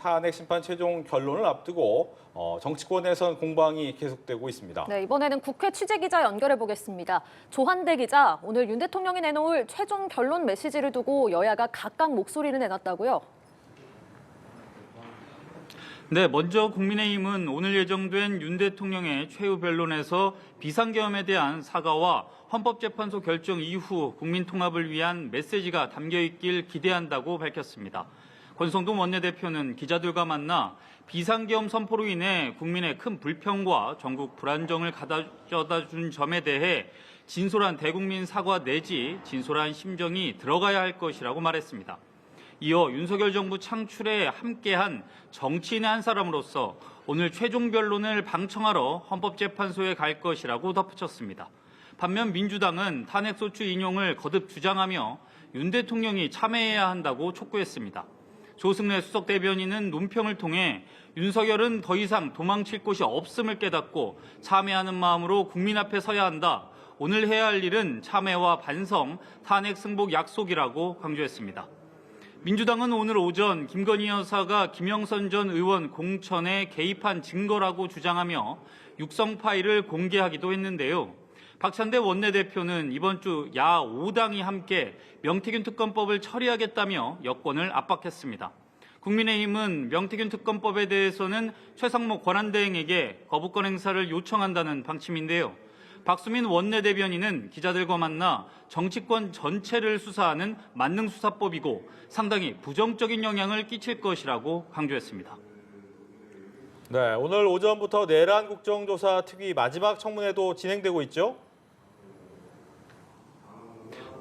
탄핵 심판 최종 결론을 앞두고 정치권에선 공방이 계속되고 있습니다. 네, 이번에는 국회 취재기자 연결해 보겠습니다. 조한대 기자, 오늘 윤 대통령이 내놓을 최종 결론 메시지를 두고 여야가 각각 목소리를 내놨다고요? 네, 먼저 국민의힘은 오늘 예정된 윤 대통령의 최후 변론에서 비상계엄에 대한 사과와 헌법재판소 결정 이후 국민 통합을 위한 메시지가 담겨 있길 기대한다고 밝혔습니다. 권성동 원내대표는 기자들과 만나 비상계엄 선포로 인해 국민의 큰 불평과 전국 불안정을 가져다 준 점에 대해 진솔한 대국민 사과 내지 진솔한 심정이 들어가야 할 것이라고 말했습니다. 이어 윤석열 정부 창출에 함께한 정치인의 한 사람으로서 오늘 최종 변론을 방청하러 헌법재판소에 갈 것이라고 덧붙였습니다. 반면 민주당은 탄핵소추 인용을 거듭 주장하며 윤 대통령이 참여해야 한다고 촉구했습니다. 조승래 수석 대변인은 논평을 통해 윤석열은 더 이상 도망칠 곳이 없음을 깨닫고 참여하는 마음으로 국민 앞에 서야 한다. 오늘 해야 할 일은 참여와 반성, 탄핵 승복 약속이라고 강조했습니다. 민주당은 오늘 오전 김건희 여사가 김영선 전 의원 공천에 개입한 증거라고 주장하며 육성 파일을 공개하기도 했는데요. 박찬대 원내대표는 이번 주 야 5당이 함께 명태균 특검법을 처리하겠다며 여권을 압박했습니다. 국민의힘은 명태균 특검법에 대해서는 최상목 권한대행에게 거부권 행사를 요청한다는 방침인데요. 박수민 원내대변인은 기자들과 만나 정치권 전체를 수사하는 만능수사법이고 상당히 부정적인 영향을 끼칠 것이라고 강조했습니다. 네, 오늘 오전부터 내란 국정조사 특위 마지막 청문회도 진행되고 있죠?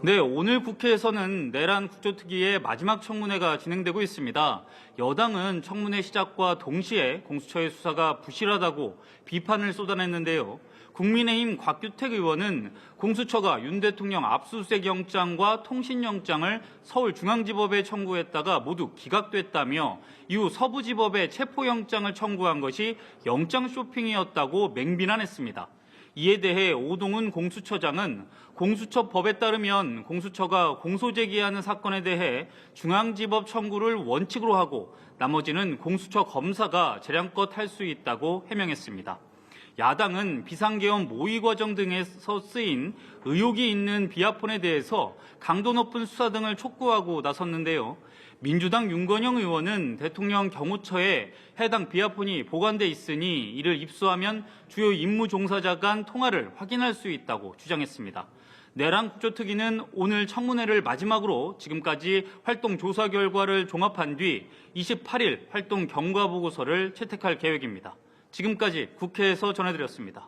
네, 오늘 국회에서는 내란 국조특위의 마지막 청문회가 진행되고 있습니다. 여당은 청문회 시작과 동시에 공수처의 수사가 부실하다고 비판을 쏟아냈는데요. 국민의힘 곽규택 의원은 공수처가 윤 대통령 압수수색 영장과 통신영장을 서울중앙지법에 청구했다가 모두 기각됐다며 이후 서부지법에 체포영장을 청구한 것이 영장 쇼핑이었다고 맹비난했습니다. 이에 대해 오동훈 공수처장은 공수처법에 따르면 공수처가 공소제기하는 사건에 대해 중앙지법 청구를 원칙으로 하고 나머지는 공수처 검사가 재량껏 할 수 있다고 해명했습니다. 야당은 비상계엄 모의 과정 등에서 쓰인 의혹이 있는 비아폰에 대해서 강도 높은 수사 등을 촉구하고 나섰는데요. 민주당 윤건영 의원은 대통령 경호처에 해당 비아폰이 보관돼 있으니 이를 입수하면 주요 임무 종사자 간 통화를 확인할 수 있다고 주장했습니다. 내란 국조특위는 오늘 청문회를 마지막으로 지금까지 활동 조사 결과를 종합한 뒤 28일 활동 경과 보고서를 채택할 계획입니다. 지금까지 국회에서 전해드렸습니다.